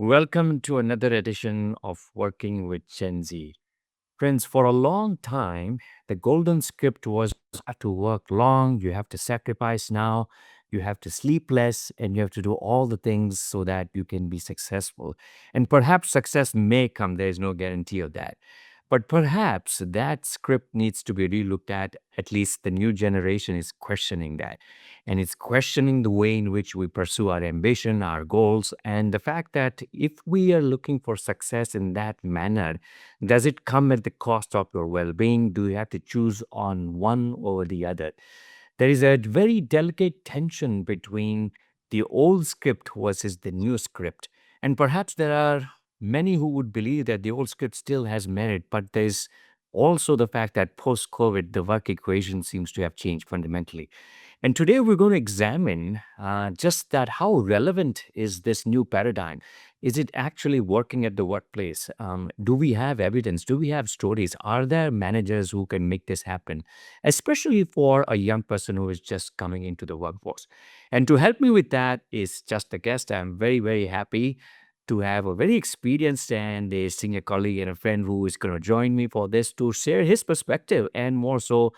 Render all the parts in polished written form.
Welcome to another edition of Working with Gen Z. Friends, for a long time, the golden script was have to work long, you have to sacrifice now, you have to sleep less, and you have to do all the things so that you can be successful. And perhaps success may come, there is no guarantee of that. But perhaps that script needs to be relooked at least the new generation is questioning that. And it's questioning the way in which we pursue our ambition, our goals, and the fact that if we are looking for success in that manner, does it come at the cost of your well being? Do you have to choose on one over the other? There is a very delicate tension between the old script versus the new script. And perhaps there are many who would believe that the old script still has merit, but there's also the fact that post COVID, the work equation seems to have changed fundamentally. And today we're going to examine just that how relevant is this new paradigm? Is it actually working at the workplace? Do we have evidence? Do we have stories? Are there managers who can make this happen, especially for a young person who is just coming into the workforce? And to help me with that is just a guest. I'm very, very happy to have a very experienced and a senior colleague and a friend who is going to join me for this to share his perspective and more so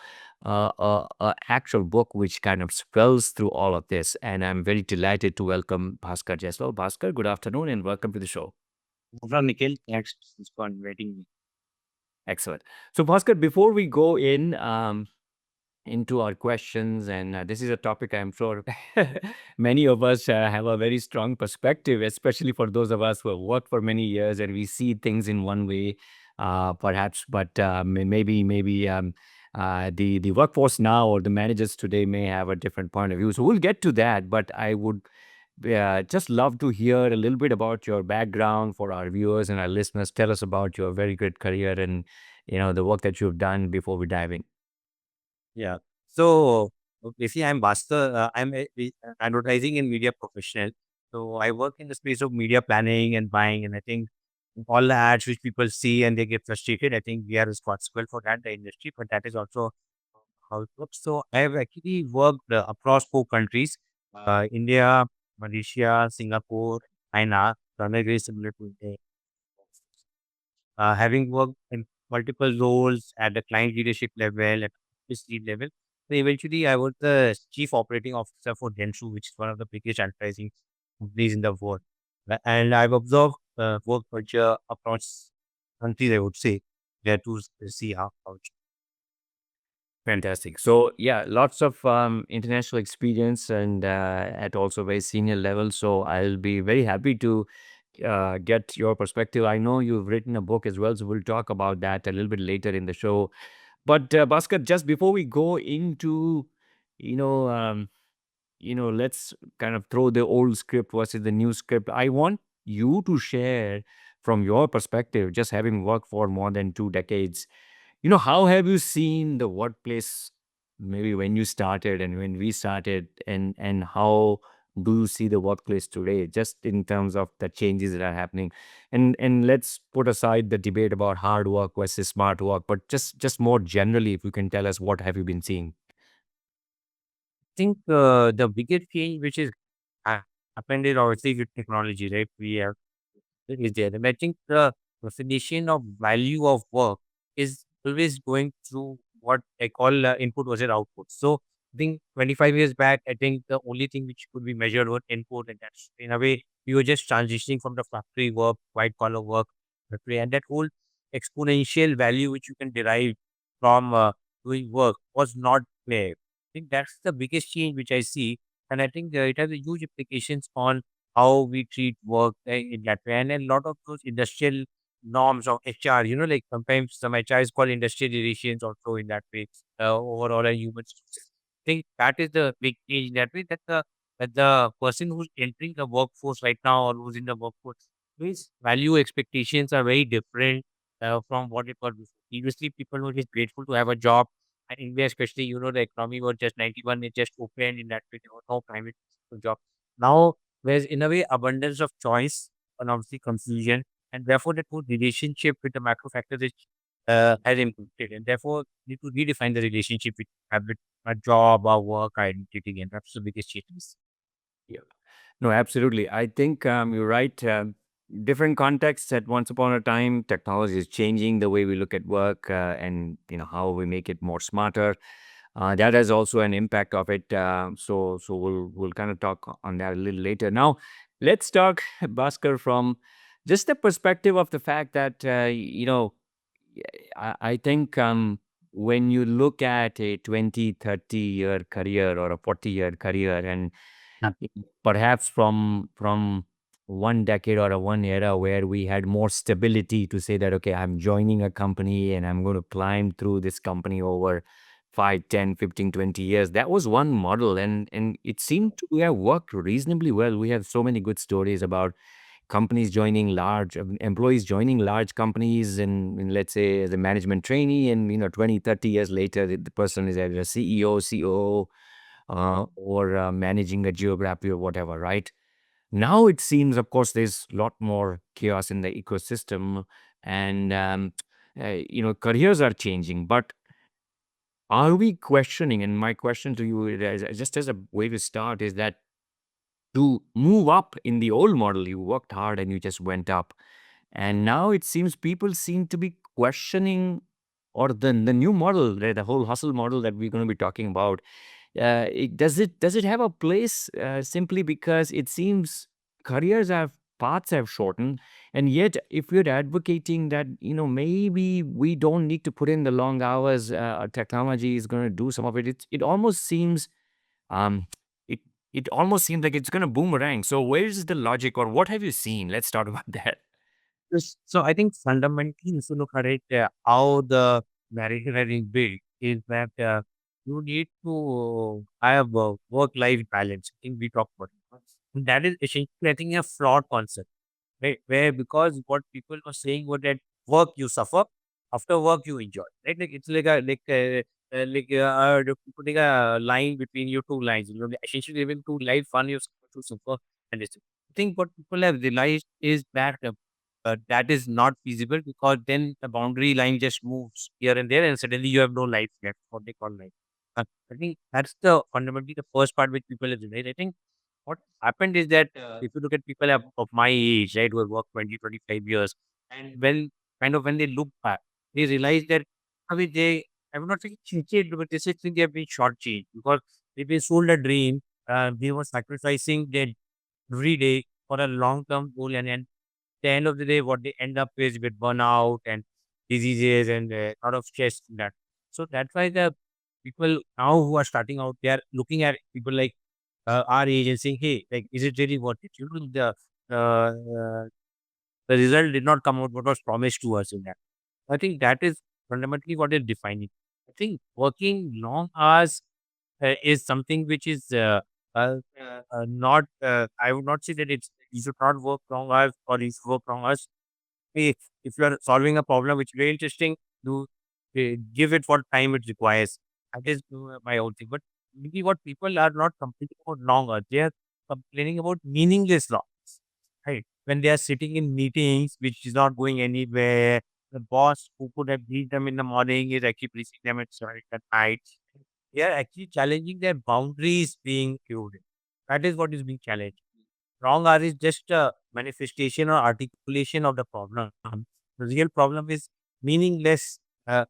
a actual book which kind of spells through all of this. And I'm very delighted to welcome Bhasker Jaiswal. Bhasker, good afternoon and welcome to the show. From Nikhil, thanks for inviting me. Excellent. So, Bhasker, before we go in into our questions, and this is a topic I'm sure many of us have a very strong perspective, especially for those of us who have worked for many years and we see things in one way, perhaps, but maybe the workforce now or the managers today may have a different point of view. So we'll get to that, but I would just love to hear a little bit about your background for our viewers and our listeners. Tell us about your very good career and the work that you've done before we dive in. Yeah. So basically, I'm Bhasker. I'm a advertising and media professional. So I work in the space of media planning and buying, and I think all the ads which people see and they get frustrated. I think we are responsible for that, the industry, but that is also how it works. So I have actually worked across 4 countries: India, Malaysia, Singapore, China. So I'm very similar to India. Having worked in multiple roles at the client leadership level, at office lead level. So eventually, I was the chief operating officer for Dentsu, which is one of the biggest advertising companies in the world. And I've observed work culture across countries, I would say, there to see how Fantastic. So yeah, lots of international experience and at also very senior level. So I'll be very happy to get your perspective. I know you've written a book as well, so we'll talk about that a little bit later in the show. But Bhaskar, just before we go into, you know, um, let's kind of throw the old script versus the new script. I want you to share from your perspective, just having worked for more than 2 decades, how have you seen the workplace maybe when you started and when we started, and how do you see the workplace today, just in terms of the changes that are happening? And let's put aside the debate about hard work versus smart work, but just more generally, if you can tell us what have you been seeing? think the biggest change which is ha- happened is obviously with technology, right? We have is there. And I think the definition of value of work is always going through what I call input versus output. So I think 25 years back, I think the only thing which could be measured was input, and that's in a way we were just transitioning from the factory work, white collar work, factory, and that whole exponential value which you can derive from doing work was not there. I think that's the biggest change which I see, and I think it has a huge implications on how we treat work in that way. And a lot of those industrial norms of HR, like sometimes some HR is called industrial relations also in that way, overall and human resources. I think that is the big change in that way that the person who's entering the workforce right now or who's in the workforce, his value expectations are very different from what it was before. Previously, people were just grateful to have a job. And India, especially, the economy was just 91, it just opened in that way. There was no private job. Now, there's in a way abundance of choice and obviously confusion, and therefore that whole relationship with the macro factors is, has impacted, and therefore need to redefine the relationship with have with a job or work identity, and that's the biggest change. Yeah. No, absolutely. I think you're right. different contexts. At once upon a time, technology is changing the way we look at work, and how we make it more smarter. That has also an impact of it. So we'll kind of talk on that a little later. Now, let's talk, Bhaskar, from just the perspective of the fact that I think when you look at a 20, 30-year career or a 40-year career, and perhaps from one decade or a one era where we had more stability to say that, okay, I'm joining a company and I'm going to climb through this company over 5, 10, 15, 20 years. That was one model, and it seemed to have worked reasonably well. We have so many good stories about companies joining large employees joining large companies, and let's say as a management trainee, and 20, 30 years later, the person is either a CEO, COO, or managing a geography or whatever, right? Now it seems, of course, there's a lot more chaos in the ecosystem, and careers are changing. But are we questioning? And my question to you, just as a way to start, is that to move up in the old model, you worked hard and you just went up. And now it seems people seem to be questioning, or the new model, the whole hustle model that we're going to be talking about. Does it have a place, simply because it seems careers have paths have shortened, and yet if you're advocating that maybe we don't need to put in the long hours, technology is going to do some of it. It almost seems um, it it almost seems like it's going to boomerang. So where's the logic, or what have you seen? Let's talk about that. So I think fundamentally, if you look at it, how the narrative has been built is that you need to have a work-life balance. I think we talked about it. And that is essentially, I think, a flawed concept, right? Where because what people were saying was that work you suffer, after work you enjoy, right? Like it's like putting a line between your two lines. Essentially living two life, one you suffer, and this. I think what people have realized is that that is not feasible because then the boundary line just moves here and there, and suddenly you have no life left. What they call life. I think that's the fundamentally the first part which people have realized. I think what happened is that if you look at people of my age, right, who have worked 20, 25 years, and when they look back, they realize that, I mean, I would not say cheated, but they say they have been shortchanged because they've been sold a dream. They were sacrificing their every day for a long term goal, and the end of the day, what they end up is with burnout and diseases and a lot of stress in that. So that's why the people now who are starting out, they are looking at people like our age and saying, "Hey, like, is it really worth it?" The result did not come out what was promised to us in that. I think that is fundamentally what is defining. I think working long hours is something which is not. I would not say that it's you should not work long hours or you should work long hours. If you are solving a problem which is very interesting, do give it what time it requires. That is my own thing. But maybe what people are not complaining about long hours, they are complaining about meaningless long hours, right? When they are sitting in meetings which is not going anywhere, the boss who could have briefed them in the morning is actually briefing them at night. They are actually challenging their boundaries being included. That is what is being challenged. Wrong hour is just a manifestation or articulation of the problem. The real problem is meaningless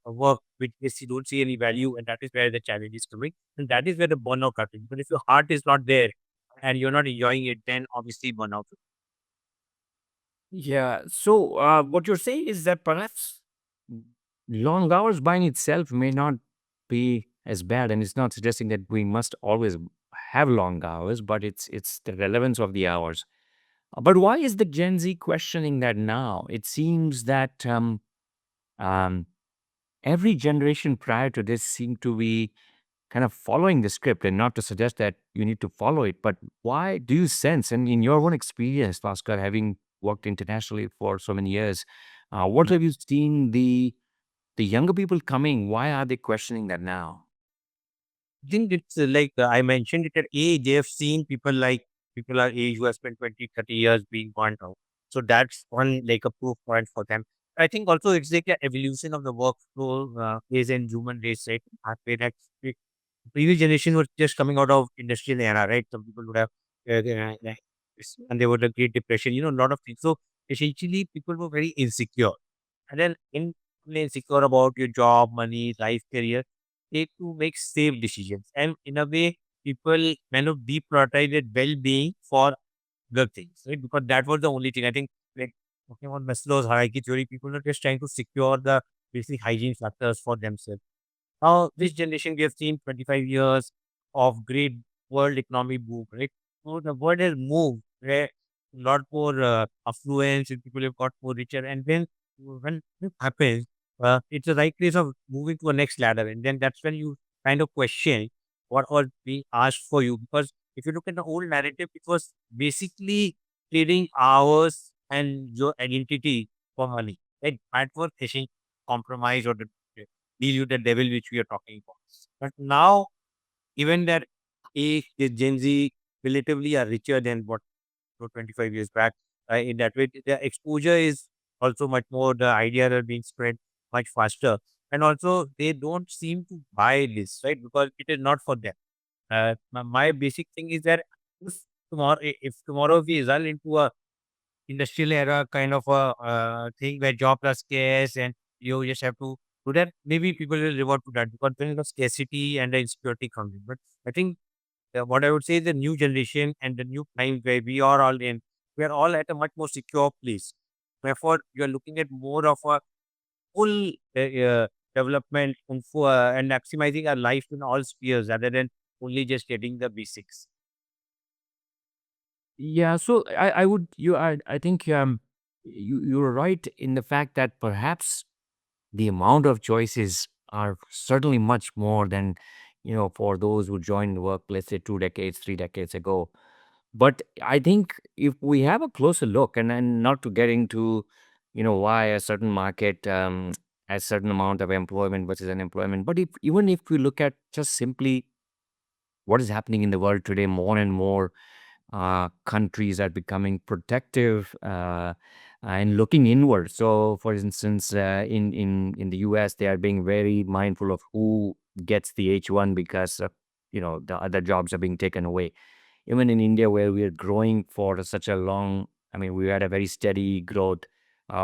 work, which is you don't see any value, and that is where the challenge is coming, and that is where the burnout comes in. But if your heart is not there and you're not enjoying it, then obviously burnout. Yeah. So, what you're saying is that perhaps long hours by in itself may not be as bad, and it's not suggesting that we must always have long hours, but it's the relevance of the hours. But why is the Gen Z questioning that now? It seems that um, every generation prior to this seemed to be kind of following the script, and not to suggest that you need to follow it, but why do you sense, and in your own experience, Bhaskar, having worked internationally for so many years, what have you seen the younger people coming? Why are they questioning that now? I think it's like I mentioned it at A, they have seen people like people our age who have spent 20, 30 years being burnt out. So that's one like a proof point for them. I think also it's like the evolution of the workflow is in human race, right? I feel that the previous generation was just coming out of industrial era, right? Some people would have, and they were the Great Depression, a lot of things. So essentially people were very insecure. And then insecure about your job, money, life, career, take to make safe decisions. And in a way, people kind of deprioritized well-being for the things, right? Because that was the only thing. I think, like talking about Maslow's hierarchy theory, people are just trying to secure the basic hygiene factors for themselves. Now, this generation, we have seen 25 years of great world economic boom, right? So the world has moved where a lot more affluence and people have got more richer. And then when it happens, it's the right place of moving to a next ladder. And then that's when you kind of question what was being asked for you. Because if you look at the old narrative, it was basically trading hours and your identity for money. Right? That was fishing compromise or the deal with the devil which we are talking about. But now, even that age, the Gen Z relatively are richer than what 25 years back. In that way, the exposure is also much more, the ideas are being spread much faster. And also, they don't seem to buy this, right? Because it is not for them. My basic thing is that if if tomorrow we result into a industrial era kind of a thing where jobs are scarce and you just have to do that, maybe people will revert to that because there is a scarcity and the insecurity comes in. But I think what I would say is the new generation and the new time where we are all in, we are all at a much more secure place. Therefore, you are looking at more of a full development and maximizing our life in all spheres rather than only just getting the basics. Yeah, so I would you I think you're right in the fact that perhaps the amount of choices are certainly much more than for those who joined work, let's say 2 decades, 3 decades ago. But I think if we have a closer look, and not to get into why a certain market has certain amount of employment versus unemployment, but if even if we look at just simply what is happening in the world today, more and more countries are becoming protective and looking inward. So, for instance, in the U.S., they are being very mindful of who gets the H-1 because the other jobs are being taken away. Even in India, where we are growing for such a long, I mean, we had a very steady growth.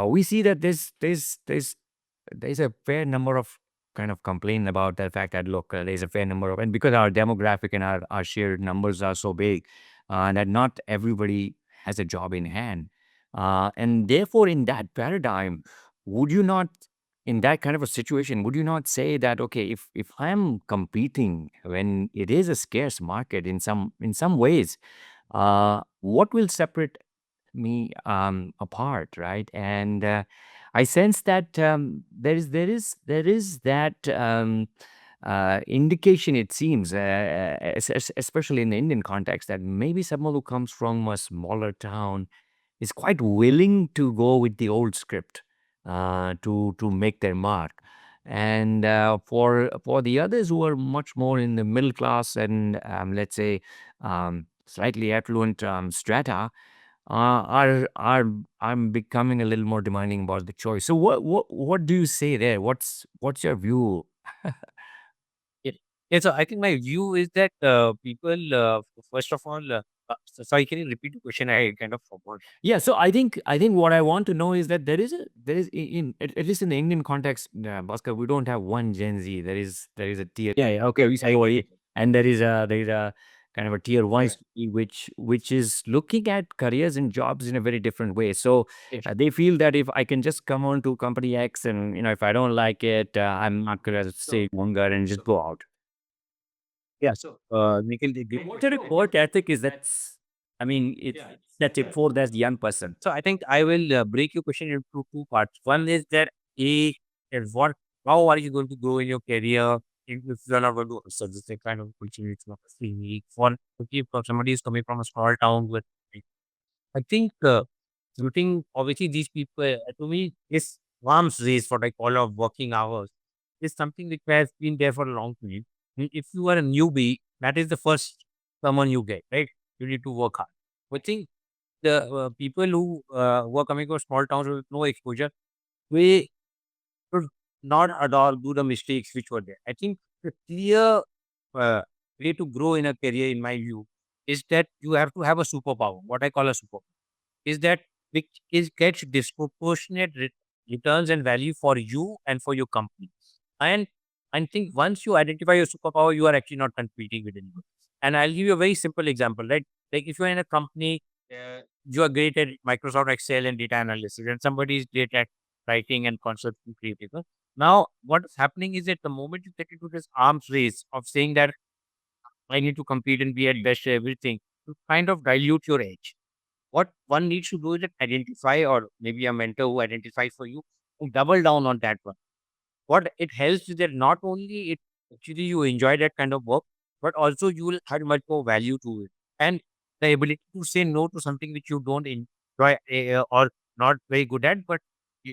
We see that there's a fair number of kind of complain about the fact that look, there's a fair number of, and because our demographic and our shared numbers are so big, that not everybody has a job in hand. And therefore, in that paradigm, would you not, in that kind of a situation, would you not say that, okay, if I'm competing when it is a scarce market in some ways, what will separate me apart, right? And I sense that there is that indication. It seems, especially in the Indian context, that maybe someone who comes from a smaller town is quite willing to go with the old script to make their mark. And for the others who are much more in the middle class and let's say slightly affluent strata, I'm becoming a little more demanding about the choice. So what do you say there? What's your view? Yeah. Yeah, so I think my view is that people, first of all, sorry, can you repeat the question? I kind of forgot. Yeah, so I think what I want to know is that there is at least in the Indian context, Bhaskar, we don't have one Gen Z. There is a tier. Yeah, yeah, okay, we say over here, and there is a kind of a tier one Yeah. society which is looking at careers and jobs in a very different way. So Yes. they feel that if I can just come on to company X and if I don't like it, I'm not gonna stay longer and just go out. Yeah. So, Nikhil, What sort of work ethic is that? I mean, that's it for that young person. so I think I will break your question into two parts. One is that a is what, how are you going to grow in your career if you are not going to so this is kind of question it's not unique for if somebody is coming from a small town with, I think looking obviously these people to me is arms race what I call of working hours is something which has been there for a long time. If you are a newbie, that is the first someone you get, right? You need to work hard. But think the people who are coming from small towns with no exposure, we should not at all do the mistakes which were there. I think the clear uh, way to grow in a career, in my view, is that you have to have a superpower. What I call a superpower is that which is gets disproportionate returns and value for you and for your company. And I think once you identify your superpower, you are actually not competing with anyone. And I'll give you a very simple example, right? Like if you're in a company, you are great at Microsoft Excel and data analysis, and somebody is great at writing and concept creative. Now, what's happening is that the moment you get into this arms race of saying that I need to compete and be at best at everything, you kind of dilute your edge. What one needs to do is that identify, or maybe a mentor who identifies for you, and double down on that one. What it helps is that not only it actually you enjoy that kind of work, but also you will add much more value to it. And the ability to say no to something which you don't enjoy or not very good at, but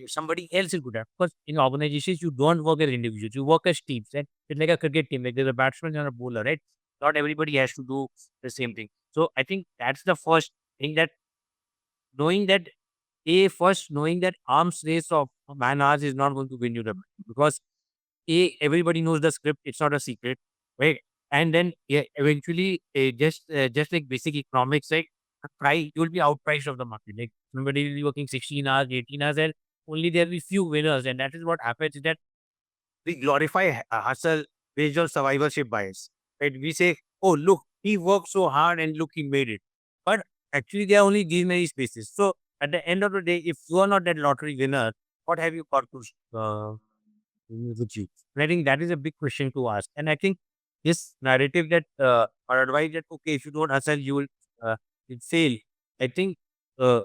somebody else is good at. Because in organizations, you don't work as individuals, you work as teams. And it's like a cricket team, like there's a batsman and a bowler, right? Not everybody has to do the same thing. So I think that's the first thing, that knowing that first knowing that arms race of man hours is not going to win you the battle, because everybody knows the script. It's not a secret, right? And then yeah, eventually, just like basic economics, like a price, you'll be outpriced of the market. Like somebody will be working 16 hours, 18 hours, and only there will be few winners. And that is what happens. Is that we glorify hustle based on survivorship bias, right? We say, "Oh, look, he worked so hard, and look, he made it." But actually, there are only these many spaces. So at the end of the day, if you are not that lottery winner, what have you got to with you? And I think that is a big question to ask. And I think this narrative that or advice that okay, if you don't hustle, you'll fail. I think uh,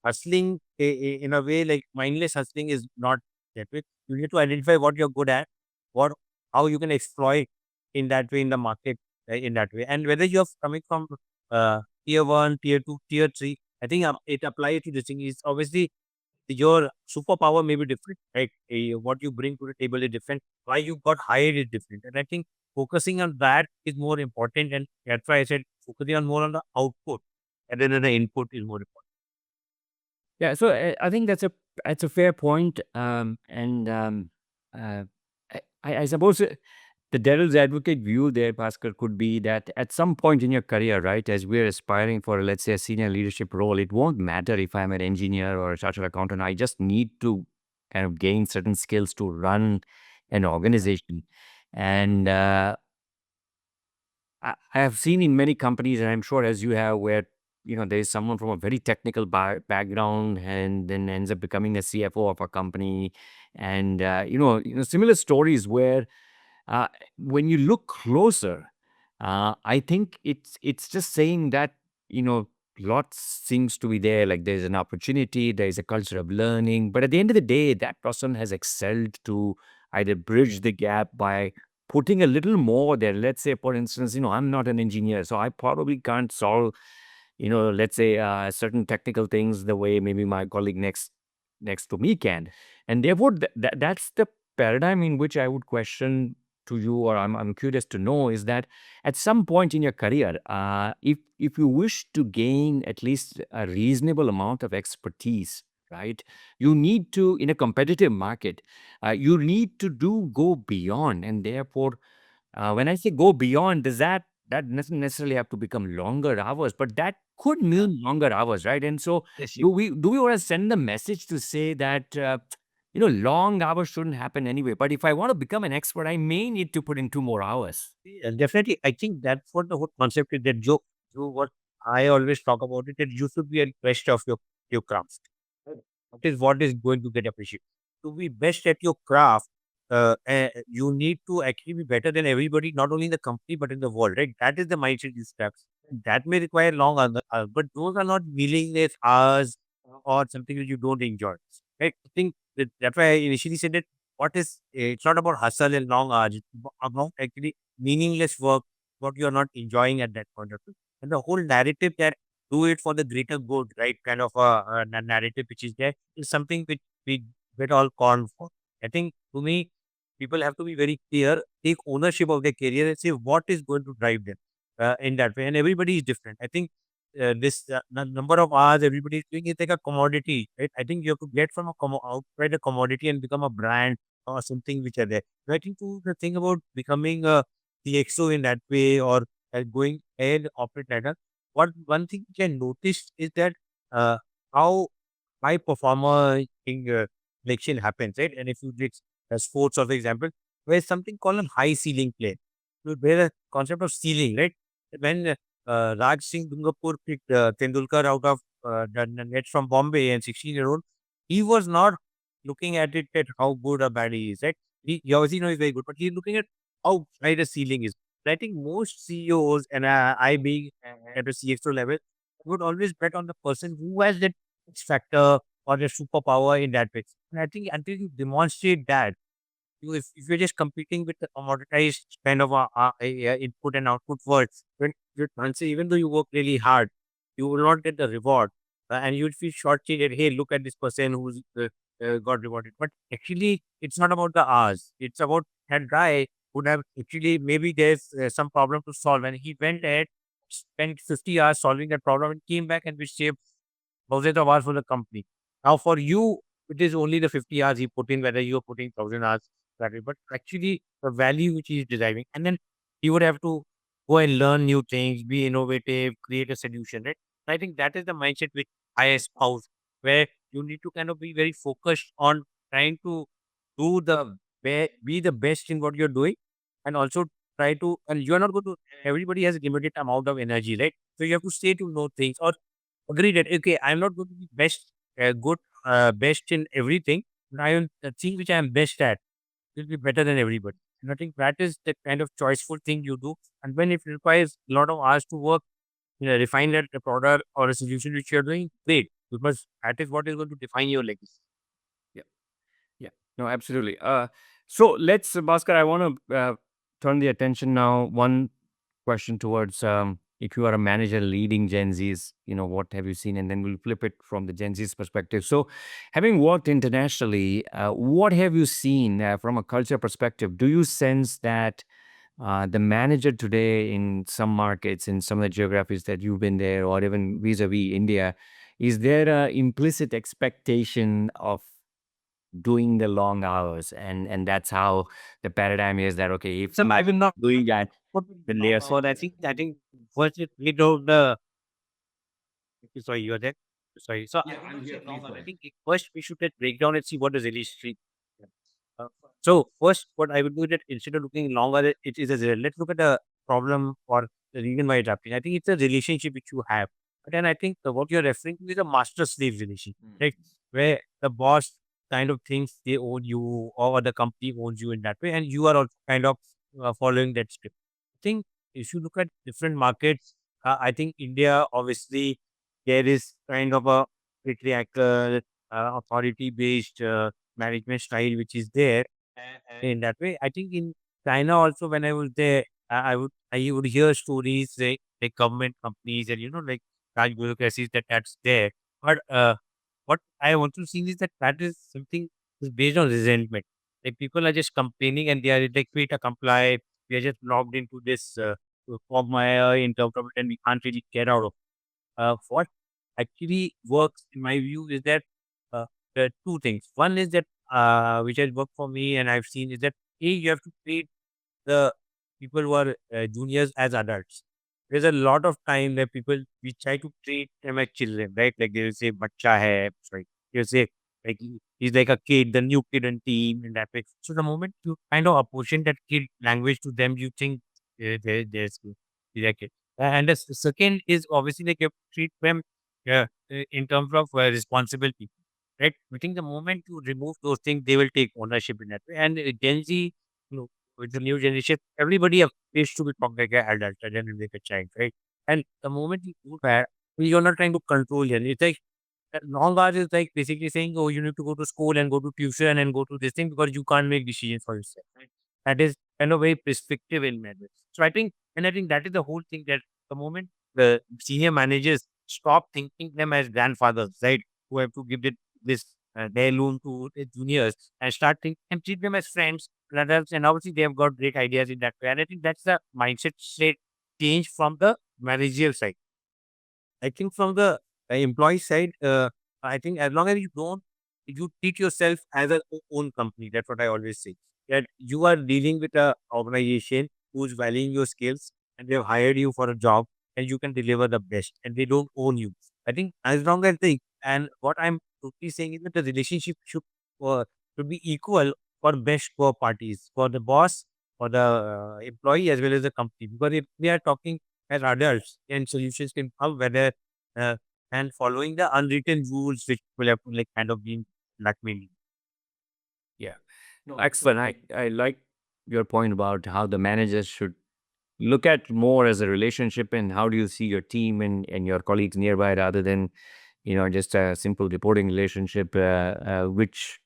hustling in a way, like mindless hustling is not that way. You need to identify what you're good at, what how you can exploit in that way in the market, in that way, and whether you're coming from tier one, tier two, tier three. I think it applies to this thing. Is obviously your superpower may be different, right? What you bring to the table is different. Why you got hired is different. And I think focusing on that is more important. And that's why I said focusing on more on the output and then the input is more important. Yeah, so I think that's a fair point. And uh, I suppose the devil's advocate view there, Bhaskar, could be that at some point in your career, right, as we're aspiring for, let's say, a senior leadership role, it won't matter if I'm an engineer or a chartered accountant. I just need to kind of gain certain skills to run an organization. And I have seen in many companies, and I'm sure as you have, where there is someone from a very technical background and then ends up becoming a CFO of a company, and similar stories where uh, when you look closer, I think it's just saying that you know lots seems to be there. Like there's an opportunity, there is a culture of learning, but at the end of the day, that person has excelled to either bridge the gap by putting a little more there. Let's say, for instance, I'm not an engineer, so I probably can't solve let's say certain technical things the way maybe my colleague next to me can, and therefore that's the paradigm in which I would question to you, or I'm curious to know, is that at some point in your career, if you wish to gain at least a reasonable amount of expertise, right, you need to, in a competitive market, you need to do go beyond, and therefore when I say go beyond, that doesn't necessarily have to become longer hours, but that could mean longer hours, right? And so, Yes, do we want to send the message to say that long hours shouldn't happen anyway? But if I want to become an expert, I may need to put in 2 more hours. yeah, definitely. I think that's what the whole concept is. That what I always talk about it, that you should be a best of your craft. Right? That is what is going to get appreciated. To be best at your craft, you need to actually be better than everybody, not only in the company but in the world. Right? That is the mindset you have. That may require long hours, but those are not meaningless hours or something that you don't enjoy. Right? I think that's why I initially said that it's not about hustle and long hours. It's about actually meaningless work, what you're not enjoying at that point of time. And the whole narrative that do it for the greater good, right? Kind of a narrative which is there is something which we get all called for. I think to me, people have to be very clear, take ownership of their career and say what is going to drive them in that way. And everybody is different. I think this number of hours everybody is doing is like a commodity, right? I think you have to get from outside a commodity and become a brand or something which are there. So I think to the thing about becoming a CXO in that way, or going ahead operate like that. What one thing which I noticed is that uh, how high performer in election happens, right? And if you take sports, for example, where something called a high ceiling play, where the concept of ceiling, right? When Raj Singh Dungapur picked Tendulkar out of the net from Bombay and 16-year-old, he was not looking at it at how good or bad he is, right? He obviously knows he's very good, but he's looking at how high the ceiling is. I think most CEOs and I being at a CXO level would always bet on the person who has that X factor or a superpower in that way. And I think until you demonstrate that, if you're just competing with the commoditized kind of input and output words, when you answer, even though you work really hard, you will not get the reward, and you'll feel shortchanged. Hey, look at this person who's got rewarded. But actually, it's not about the hours. It's about that guy would have actually maybe there's some problem to solve, and he went ahead, spent 50 hours solving that problem, and came back and we saved thousands of hours for the company. Now, for you, it is only the 50 hours he put in, whether you are putting 1,000 hours that way, but actually the value which he is deriving. And then he would have to go and learn new things, be innovative, create a solution, right? I think that is the mindset which I espouse, where you need to kind of be very focused on trying to do be the best in what you're doing, and also try to, and you're not going to, everybody has a limited amount of energy, right? So you have to stay to know things, or agree that okay, I'm not going to be best in everything. But I will, the thing which I am best at will be better than everybody. And I think that is the kind of choiceful thing you do. And when it requires a lot of hours to work, refine that the product or a solution which you're doing, great, because that is what is going to define your legacy. Yeah. Yeah. No, absolutely. So let's, Bhaskar, I want to turn the attention now. One question towards if you are a manager leading Gen Zs, what have you seen? And then we'll flip it from the Gen Z's perspective. So, having worked internationally, what have you seen from a culture perspective? Do you sense that the manager today in some markets, in some of the geographies that you've been there, or even vis a vis India, is there a implicit expectation of doing the long hours, and that's how the paradigm is that okay, if So I will not doing that, put then long layers. hours. I think first we do the sorry, you're there. Sorry. So I Yeah, will I'm not here. say Please long go hours. I ahead. think first we should get breakdown and see what is really street. Uh, so first, what I would do is that instead of looking longer, it is a let's look at the problem or the reason why it's happening. I think it's a relationship which you have. But then I think what you're referring to is a master-slave relationship, Mm. right? Where the boss kind of thinks they own you or the company owns you in that way, and you are also kind of following that script. I think if you look at different markets, I think India, obviously, there is kind of a patriarchal, authority-based management style which is there in that way. I think in China also, when I was there, I would hear stories like government companies and like large bureaucracies that's there. But what I want to see is that is something is based on resentment. Like people are just complaining and they are like, wait, to comply. We are just locked into this quagmire in terms of it, and we can't really get out of. What actually works, in my view, is that there are two things. One is that which has worked for me, and I've seen is that you have to treat the people who are juniors as adults. There's a lot of time that people we try to treat them as children, right? Like they will say "bacha hai," sorry, they'll say like he's like a kid, the new kid on team, in that way. So the moment you kind of apportion that kid language to them, you think they're kid. And the second is obviously like you have to treat them in terms of responsibility, right? I think the moment you remove those things, they will take ownership in that way. And Gen Z, with the new generation, everybody appears to be talking like an adult and then like a child, right? And the moment you do that, you're not trying to control them. It's like long hours is like basically saying, oh, you need to go to school and go to tuition and go to this thing because you can't make decisions for yourself. Right? That is kind of very prescriptive in many ways. So I think that is the whole thing that the moment the senior managers stop thinking them as grandfathers, right? Who have to give this their loan to the juniors and start thinking and treat them as friends, brothers, and obviously they have got great ideas in that way. And I think that's the mindset state change from the managerial side. I think from the employee side, I think as long as you treat yourself as a own company. That's what I always say. That you are dealing with a organization who's valuing your skills and they have hired you for a job and you can deliver the best and they don't own you. I think as long as they, and what I'm totally saying is that the relationship should be equal for best for parties, for the boss, for the employee, as well as the company. Because if we are talking as adults, and solutions can come whether uh, and following the unwritten rules which will have to like kind of being blackmailing. Yeah. No, excellent. I like your point about how the managers should look at more as a relationship and how do you see your team and your colleagues nearby rather than just a simple reporting relationship, which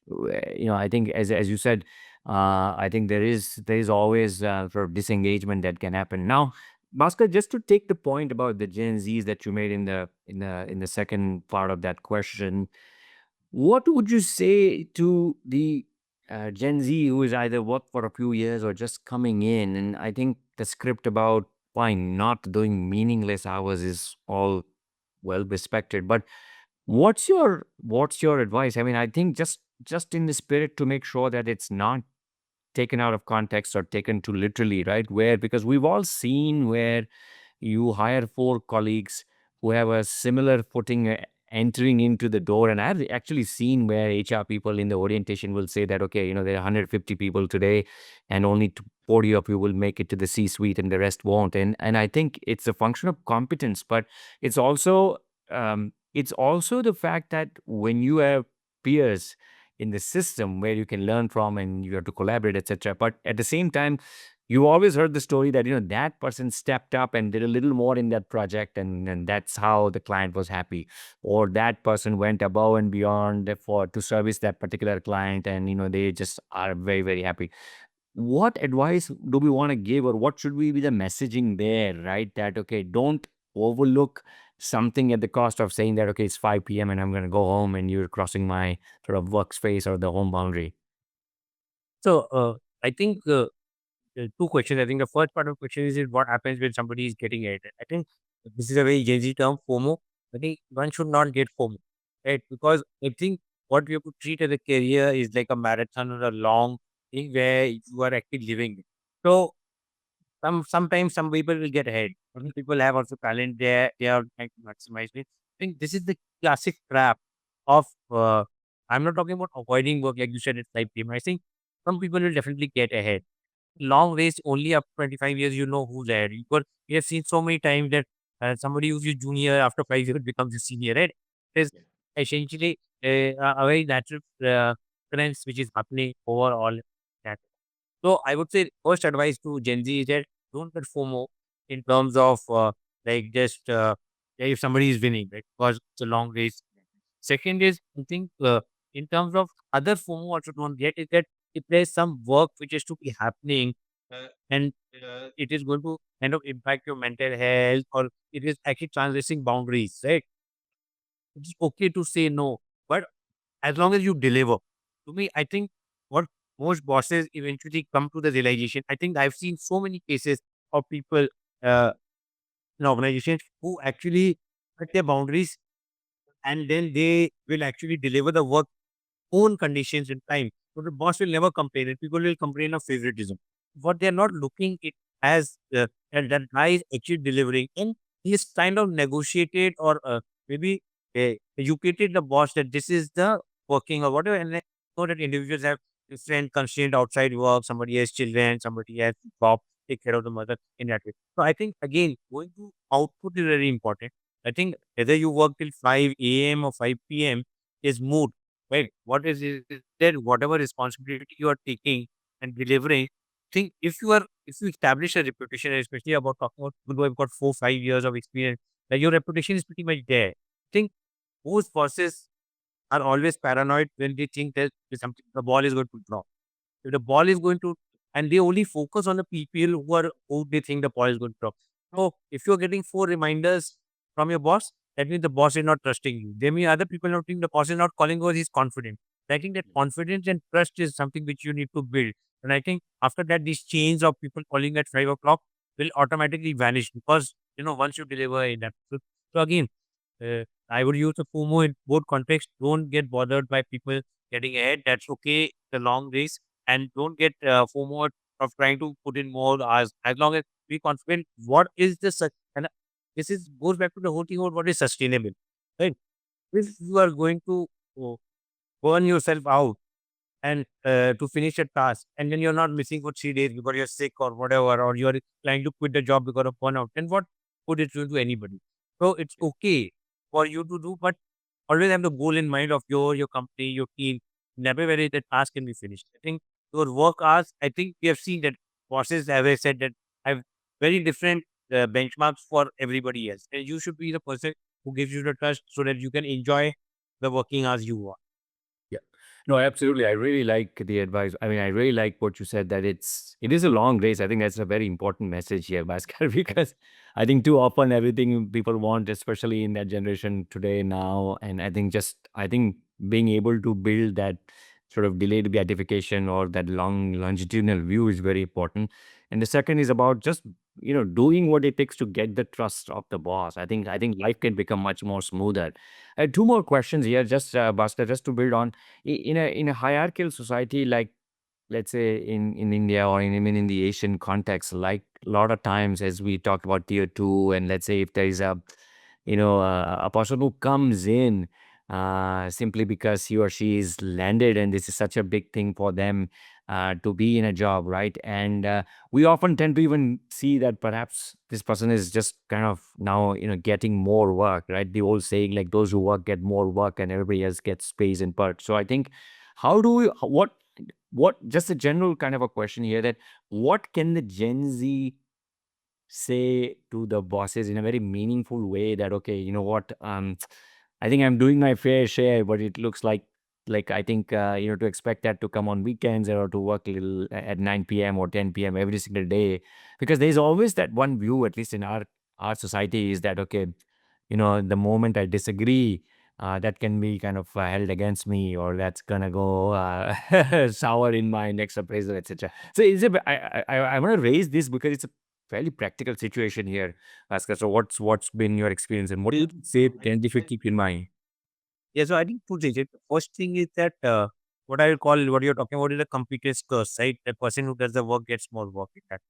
I think as you said, I think there is always sort of disengagement that can happen. Now, Bhaskar, just to take the point about the Gen Zs that you made in the second part of that question, what would you say to the Gen Z who is either worked for a few years or just coming in? And I think the script about fine, not doing meaningless hours is all well respected. But what's your advice? I mean, I think just in the spirit to make sure that it's not taken out of context or taken too literally, right? Where because we've all seen where you hire four colleagues who have a similar footing entering into the door. And I've actually seen where HR people in the orientation will say that, okay, there are 150 people today and only 40 of you will make it to the C-suite and the rest won't. And I think it's a function of competence, but it's also the fact that when you have peers in the system where you can learn from and you have to collaborate, etc. But at the same time, you always heard the story that that person stepped up and did a little more in that project, and that's how the client was happy, or that person went above and beyond for to service that particular client, and they just are very very happy. What advice do we want to give, or what should we be the messaging there, right? That okay, don't overlook something at the cost of saying that okay, it's 5 p.m. and I'm going to go home and you're crossing my sort of workspace or the home boundary. So I think two questions. I think the first part of the question is what happens when somebody is getting it. I think this is a very Gen Z term, FOMO. I think one should not get FOMO, right? Because I think what we have to treat as a career is like a marathon or a long thing where you are actually living it. So sometimes some people will get ahead. Some people have also talent there. They are trying to maximize it. I think this is the classic trap of. I'm not talking about avoiding work like you said. It's like game. I think some people will definitely get ahead. Long race only up 25 years. You know who's ahead. We have seen so many times that somebody who's your junior after 5 years becomes a senior. Right? It is essentially a very natural trends which is happening overall. So I would say first advice to Gen Z is that don't get FOMO in terms of like just if somebody is winning, right? Because it's a long race. Second is I think in terms of other FOMO also don't get is that if there's some work which is to be happening and it is going to kind of impact your mental health or it is actually transgressing boundaries, right? It's okay to say no, but as long as you deliver. To me, I think what most bosses eventually come to the realization. I think I've seen so many cases of people uh, in organizations who actually set their boundaries and then they will actually deliver the work own conditions in time. So the boss will never complain, and people will complain of favoritism. What they're not looking it as and that guy is actually delivering, and he's kind of negotiated or maybe educated the boss that this is the working or whatever, and then know that individuals have different constraint outside work. Somebody has children, somebody has job, take care of the mother in that way. So I think again, going to output is very important. I think whether you work till 5 a.m. or 5 p.m. is moot. Right. What is that whatever responsibility you are taking and delivering, think if you establish a reputation, especially about talking about people who have got 4, 5 years of experience, like your reputation is pretty much there. I think most bosses are always paranoid when they think that something the ball is going to drop. If the ball is going to, and they only focus on the people who they think the ball is going to drop. So if you're getting 4 reminders from your boss, that means the boss is not trusting you. There may other people not think the boss is not calling because he's confident. I think that confidence and trust is something which you need to build. And I think after that, these chains of people calling at 5 o'clock will automatically vanish because once you deliver in that. So again, I would use the FOMO in both contexts. Don't get bothered by people getting ahead. That's okay. The long race, and don't get FOMO of trying to put in more hours. As long as be confident, what is the and this is goes back to the whole thing about what is sustainable, right? If you are going to to burn yourself out and to finish a task, and then you're not missing for 3 days because you're sick or whatever, or you're trying to quit the job because of burnout, then what would it do to anybody? So it's okay for you to do, but always have the goal in mind of your company, your team. Never where the task can be finished. I think your work hours. I think we have seen that bosses, as I said, that have very different benchmarks for everybody else, and you should be the person who gives you the trust so that you can enjoy the working hours you want. Yeah. No, absolutely. I really like the advice. I mean, I really like what you said that it is a long race. I think that's a very important message here, Bhaskar, because I think too often everything people want, especially in that generation today now, and I think being able to build that sort of delayed gratification or that long longitudinal view is very important. And the second is about just doing what it takes to get the trust of the boss. I think life can become much more smoother. Two more questions here, just Buster, just to build on. In a hierarchical society, like let's say in India or even in the Asian context, like a lot of times as we talk about tier two, and let's say if there is a person who comes in simply because he or she is landed, and this is such a big thing for them to be in a job, right? And we often tend to even see that perhaps this person is just kind of now getting more work, right? The old saying, like, those who work get more work and everybody else gets space and perks. So I think, how do we what just a general kind of a question here, that what can the Gen Z say to the bosses in a very meaningful way, that okay, you know what, I think I'm doing my fair share, but it looks like I think to expect that to come on weekends or to work a little at 9 p.m. or 10 p.m. every single day, because there's always that one view, at least in our society, is that okay, the moment I disagree, that can be kind of held against me, or that's gonna go sour in my next appraisal, etc. So I want to raise this because it's a fairly practical situation here, Bhaskar. So what's been your experience, and what do you say can if you keep in mind? Yeah, so I think two things. The first thing is that what I will call what you're talking about is a competence curse, right? The person who does the work gets more work. In that.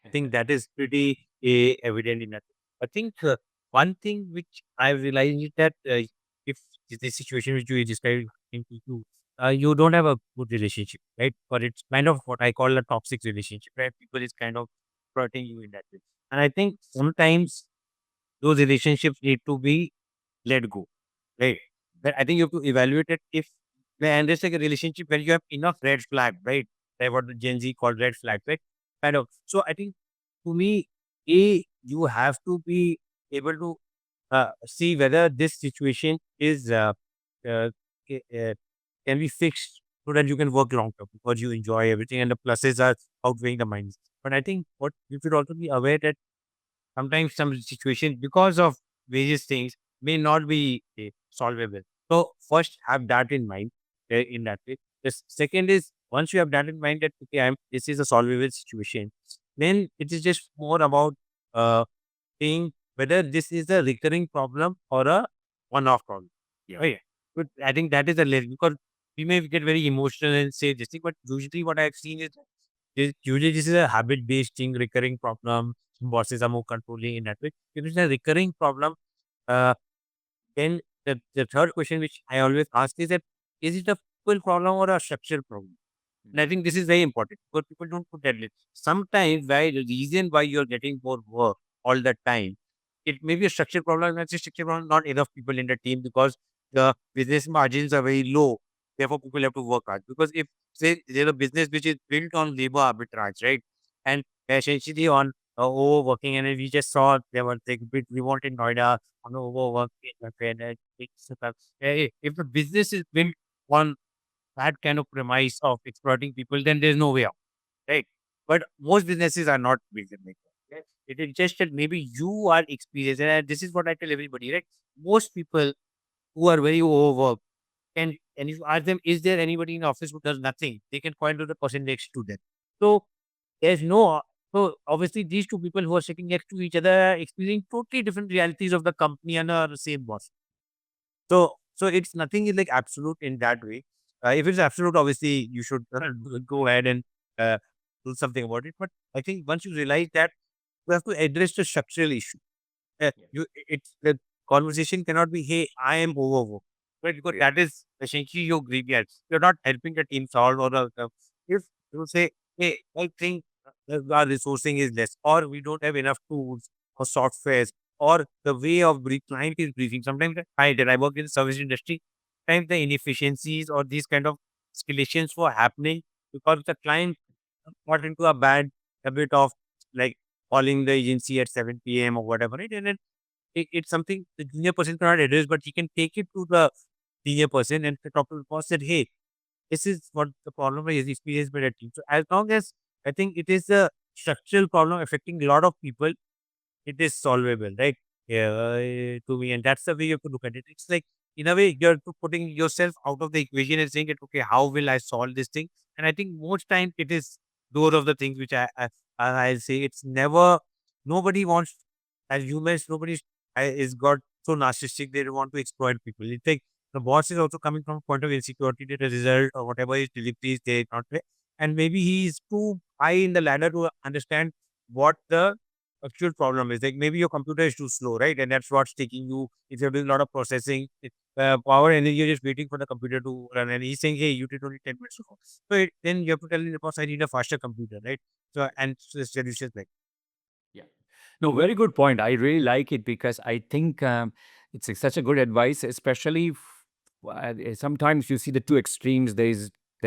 I think that is pretty evident in that. I think one thing which I realized is that if the situation which you described in P2, you don't have a good relationship, right? But it's kind of what I call a toxic relationship, right? People is kind of hurting you in that way. And I think sometimes those relationships need to be let go, right? But I think you have to evaluate it if, and there's like a relationship where you have enough red flag, right? Like what the Gen Z called red flag, right? Kind of. So I think to me, you have to be able to see whether this situation is uh, ca- uh, can be fixed so that you can work long term because you enjoy everything and the pluses are outweighing the minus. But I think what you should also be aware that sometimes some situations, because of various things, may not be solvable. So first, have that in mind. In that way, the second is once you have that in mind that okay, this is a solvable situation, then it is just more about uh, saying whether this is a recurring problem or a one-off problem. Yeah. Right? But I think that is the level because we may get very emotional and say this thing, but usually what I've seen is usually this is a habit-based thing, recurring problem. Bosses are more controlling in that way. If it's a recurring problem, uh, then the third question which I always ask is it a people problem or a structural problem? And I think this is very important because people don't put that list. Sometimes why the reason why you're getting more work all the time, it may be a structural problem, not a structural problem, not enough people in the team because the business margins are very low. Therefore, people have to work hard. Because if say there's a business which is built on labor arbitrage, right? And essentially on overworking, and we just saw there was like bit revolt in Noida on overwork. If the business is built on that kind of premise of exploiting people, then there's no way out, right? But most businesses are not built like that. Right? It is just that maybe you are experienced, and this is what I tell everybody, right? Most people who are very overworked, and if you ask them, is there anybody in the office who does nothing? They can point to the person next to them. So there's no. So obviously, these two people who are sitting next to each other are experiencing totally different realities of the company and are the same boss. So it's nothing is like absolute in that way. If it's absolute, obviously you should go ahead and uh, do something about it. But I think once you realize that, you have to address the structural issue. Yeah. It's the conversation cannot be, "Hey, I am overworked." right? Because Yeah. that is essentially your grievance. You're not helping the team solve or if you say, hey, I think our resourcing is less, or we don't have enough tools or softwares, or the way of client is briefing. Sometimes I work in the service industry. Sometimes the inefficiencies or these kind of escalations were happening because the client got into a bad habit of like calling the agency at 7 p.m. or whatever, right? And then it's something the junior person cannot address, but he can take it to the senior person and talk to the boss said, hey, this is what the problem is experienced by the team. So as long as I think it is a structural problem affecting a lot of people, it is solvable, right? Yeah, to me, and that's the way you have to look at it. It's like in a way you're putting yourself out of the equation and saying it, okay, how will I solve this thing? And I think most time it is those of the things which I'll say it's never nobody wants as humans nobody is got so narcissistic they don't want to exploit people. It's like the boss is also coming from a point of insecurity that the result or whatever his delivery is they not right. And maybe he is too high in the ladder to understand what the actual problem is like maybe your computer is too slow, right? And that's what's taking you. If you're doing a lot of processing, power energy, you're just waiting for the computer to run. And he's saying, hey, you did only 10 minutes ago. So then you have to tell the boss, I need a faster computer, right? So, and so solutions like, Yeah. No, very good point. I really like it because I think it's such a good advice, especially sometimes you see the two extremes. There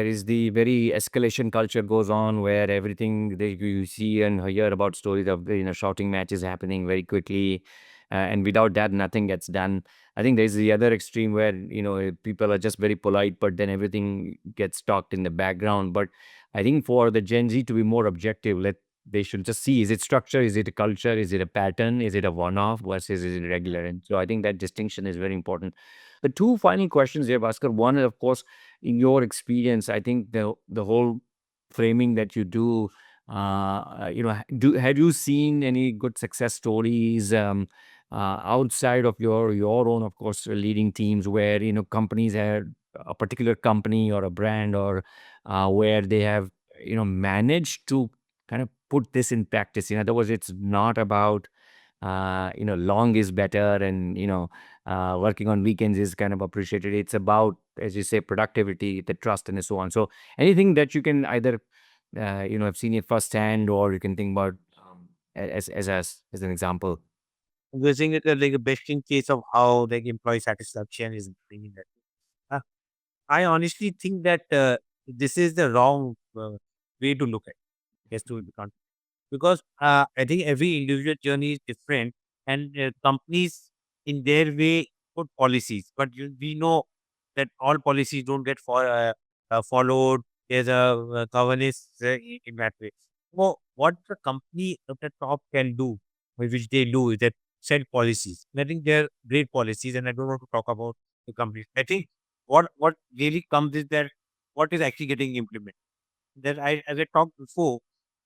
is the very escalation culture goes on where everything that you see and hear about stories of shouting matches happening very quickly, and without that nothing gets done. I think there's the other extreme where people are just very polite, but then everything gets talked in the background. But I think for the Gen Z to be more objective, they should just see, is it structure, is it a culture, is it a pattern, is it a one-off versus is it regular? And so I think that distinction is very important. The two final questions here, Bhaskar. One, of course, in your experience, I think the whole framing that you do, have you seen any good success stories outside of your own, of course, leading teams where companies had a particular company or a brand or where they have managed to kind of put this in practice. In other words, it's not about long is better and working on weekends is kind of appreciated. It's about, as you say, productivity, the trust, and so on. So anything that you can either have seen it firsthand, or you can think about as an example. we're saying it like a best in case of how like employee satisfaction is bringing that. Uh, I honestly think that this is the wrong way to look at it. Yes, to be because I think every individual journey is different, and companies in their way put policies, but we know that all policies don't get followed. There's a governance in that way. So what the company at the top can do, which they do, is that set policies. And I think they're great policies, and I don't want to talk about the companies. I think what really comes is that what is actually getting implemented that as I talked before,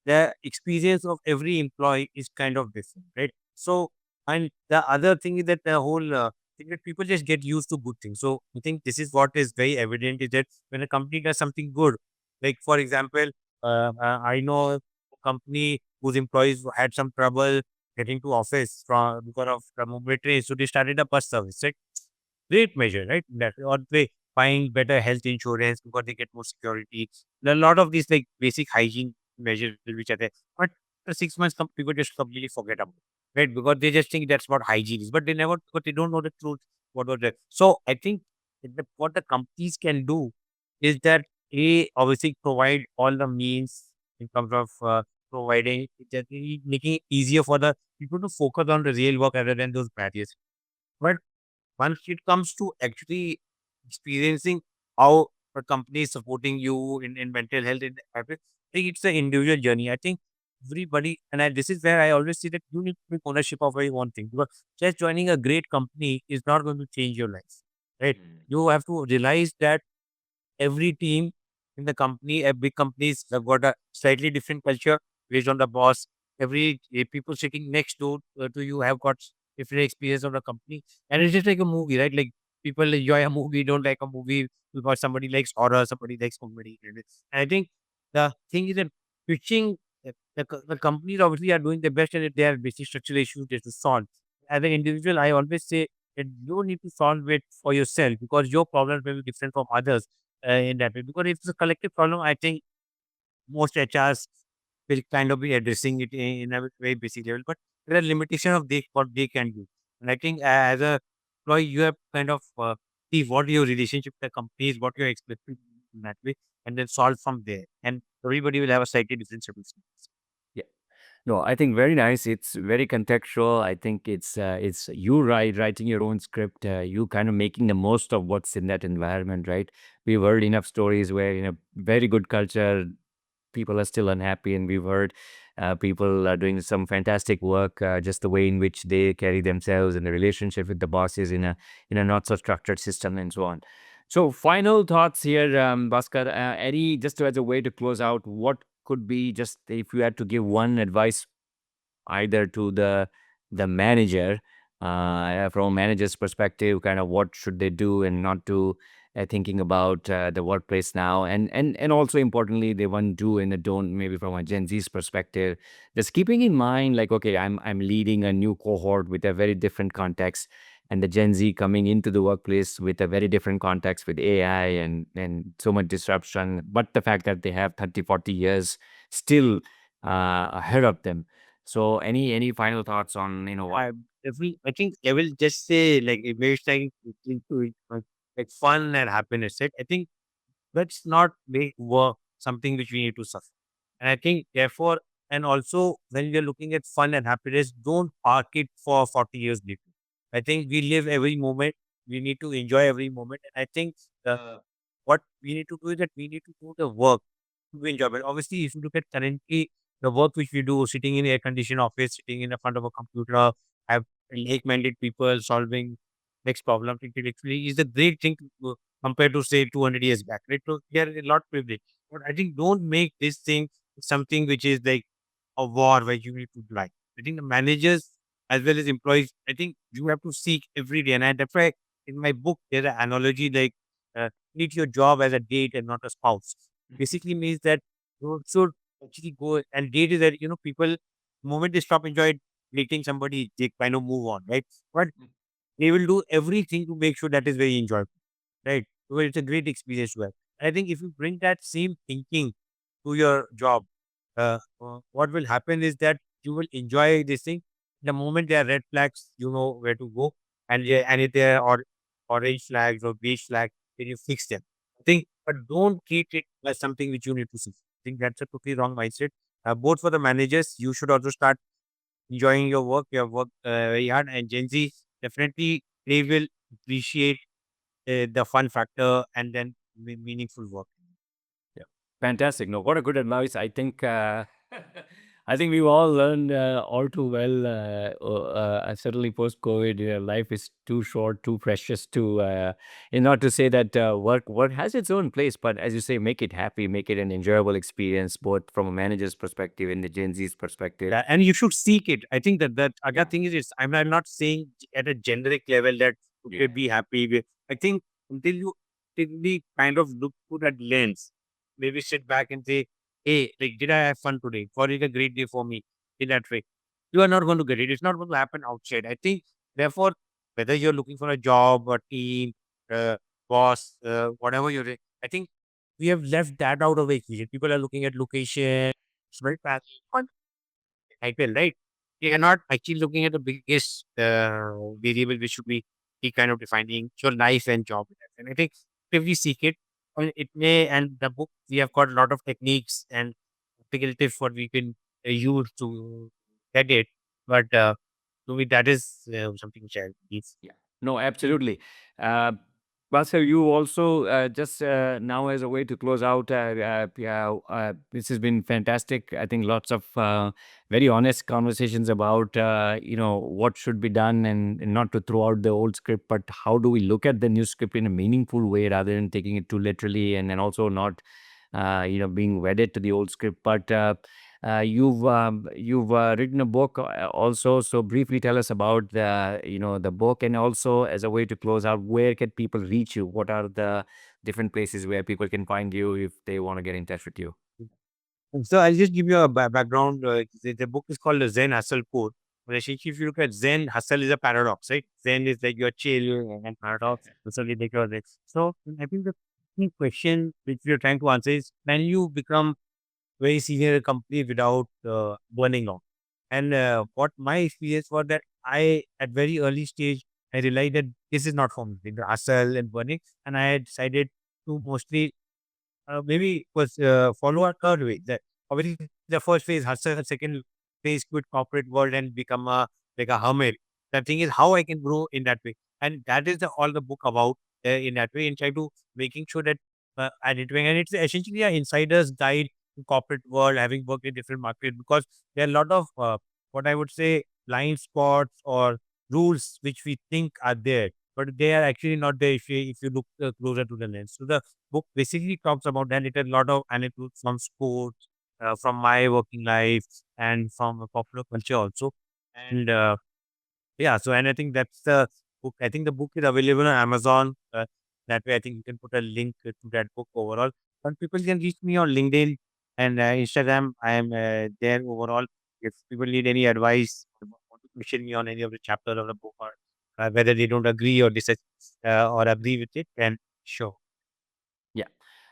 the experience of every employee is kind of different, right? So, and the other thing is that the whole thing that people just get used to good things. So, I think this is what is very evident is that when a company does something good, like for example, I know a company whose employees had some trouble getting to office from because of the mobile train, so they started a bus service, right? Great measure, right? That or they find better health insurance because they get more security. There are a lot of these like basic hygiene measures which are there. But after 6 months, some people just completely forget about it, right? Because they just think that's what hygiene is, but they never, but they don't know the truth. What was that? So I think what the companies can do is that a obviously provide all the means in terms of providing, just making it easier for the people to focus on the real work rather than those barriers. But once it comes to actually experiencing how a company is supporting you in mental health and habits, I think it's an individual journey. I think everybody, and this is where I always say that you need to take ownership of very one thing because just joining a great company is not going to change your life, right? You have to realize that every team in the company, big companies have got a slightly different culture based on the boss. Every people sitting next to you have got different experience of the company, and it's just like a movie, right? Like people enjoy a movie, don't like a movie because somebody likes horror, somebody likes comedy, and I think the thing is that pitching the companies obviously are doing the best, and if they have basic structural issues they have to solve. As an individual, I always say and you need to solve it for yourself because your problems may be different from others in that way. Because if it's a collective problem, I think most HRs will kind of be addressing it in a very basic level, but there are limitation of what they can do. And I think as a employee, you have kind of see what your relationship with the company is, what you're expecting in that way, and then solve from there. And everybody will have a slightly different circumstances. Yeah. No, I think very nice. It's very contextual. I think it's you writing your own script. You kind of making the most of what's in that environment, right? We've heard enough stories where in a very good culture, people are still unhappy, and we've heard people are doing some fantastic work. Just the way in which they carry themselves and the relationship with the bosses in a not so structured system and so on. So, final thoughts here, Bhaskar. Any just as a way to close out, what could be just if you had to give one advice either to the manager from a manager's perspective, kind of what should they do and not do, thinking about the workplace now, and also importantly the one do and the don't, maybe from a Gen Z's perspective, just keeping in mind like, okay, I'm leading a new cohort with a very different context, and the Gen Z coming into the workplace with a very different context with AI and so much disruption, but the fact that they have 30, 40 years still ahead of them. So any final thoughts on, what? I think I will just say like if we're trying to it, like fun and happiness, right? I think let's not make work something which we need to suffer. And I think therefore, and also when you're looking at fun and happiness, don't park it for 40 years later. I think we live every moment. We need to enjoy every moment. And I think what we need to do is that we need to do the work to enjoy it. Obviously, if you look at currently the work which we do, sitting in air conditioned office, sitting in the front of a computer, have like-minded people solving next problem intellectually is a great thing to do compared to say 200 years back, right? So they are a lot privileged. But I think don't make this thing something which is like a war where you need to lie. I think the managers as well as employees, I think you have to seek every day. And that's why in my book, there's an analogy like treat your job as a date and not a spouse. Basically means that you should actually go and date is that, people, the moment they stop enjoying dating somebody, they kind of move on, right? But they will do everything to make sure that is very enjoyable, right? So it's a great experience to have. I think if you bring that same thinking to your job, what will happen is that you will enjoy this thing. The moment there are red flags, you know where to go, and yeah, and if there are orange flags or beige flags, then you fix them. I think, but don't treat it as something which you need to see. I think that's a totally wrong mindset. Both for the managers, you should also start enjoying your work very hard, and Gen Z definitely they will appreciate the fun factor and then meaningful work. Yeah. Fantastic. No, what a good advice. I think I think we've all learned all too well. Certainly post COVID, life is too short, too precious to, and not to say that work has its own place, but as you say, make it happy, make it an enjoyable experience, both from a manager's perspective and the Gen Z's perspective. Yeah, and you should seek it. I think that other Yeah. thing is, I'm not saying at a generic level that okay, Yeah. be happy. I think until you actively kind of look through that lens, maybe sit back and say, hey, like, did I have fun today? Was it a great day for me? In that way, you are not going to get it. It's not going to happen outside. I think, therefore, whether you're looking for a job, a team, uh, boss, whatever you're doing, I think we have left that out of the equation. People are looking at location. It's very fast. IPL, right? You are not actually looking at the biggest variable which should be kind of defining your life and job. And I think if we seek it, it may, and the book, we have got a lot of techniques and practical tips what we can use to get it. But to me, that is something which I need. Yeah. No, absolutely. Uh, Basir, you also just now as a way to close out, yeah, this has been fantastic. I think lots of very honest conversations about what should be done, and not to throw out the old script, but how do we look at the new script in a meaningful way rather than taking it too literally, and then also not being wedded to the old script. But you've written a book also. So briefly tell us about the book, and also as a way to close out, where can people reach you? What are the different places where people can find you if they want to get in touch with you? So I'll just give you a background. The book is called the Zen Hustle Code. relationship. If you look at Zen, hustle is a paradox, right? Zen is like you're chill, and paradox is only like you're this. So I think the key question which we are trying to answer is, can you become very senior company without burning out? And what my experience was that I, at very early stage, I realized that this is not for me, the hustle and burning, and I had decided to mostly maybe was follow our third way. That obviously the first phase hustle, second phase quit corporate world and become a like a hermit. The thing is how I can grow in that way, and that is all the book about in that way, and try to making sure that identifying, and it's essentially an insider's guide to corporate world, having worked in different markets, because there are a lot of what I would say blind spots or rules which we think are there, but they are actually not there if you look closer to the lens. So the book basically talks about that. It has a lot of anecdotes from sports, from my working life, and from popular culture also. And yeah, so and I think that's the book. I think the book is available on Amazon. That way, I think you can put a link to that book overall. But people can reach me on LinkedIn and Instagram. I am there overall. If people need any advice, or want to question me on any of the chapter of the book, or whether they don't agree or or agree with it, then sure. Yeah.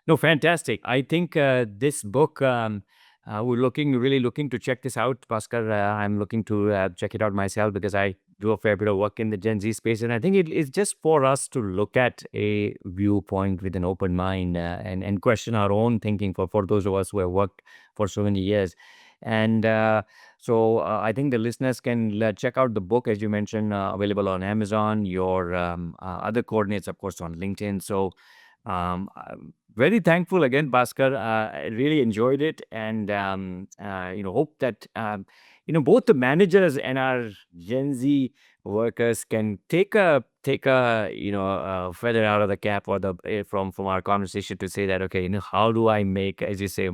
No, fantastic. I think this book, we're really looking to check this out, Bhaskar. I'm looking to check it out myself because I do a fair bit of work in the Gen Z space. And I think it is just for us to look at a viewpoint with an open mind and question our own thinking for those of us who have worked for so many years. And I think the listeners can check out the book, as you mentioned, available on Amazon, your other coordinates, of course, on LinkedIn. So, I'm very thankful again, Bhaskar. I really enjoyed it, and hope that both the managers and our Gen Z workers can take a feather out of the cap or the from our conversation to say that, okay, how do I make, as you say,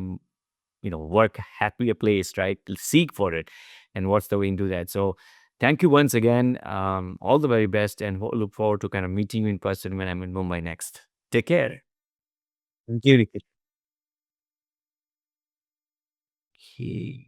work happier place, right? Seek for it, and what's the way to do that? So, thank you once again. All the very best, and look forward to kind of meeting you in person when I'm in Mumbai next. Take care. Thank you, Rikish. Okay.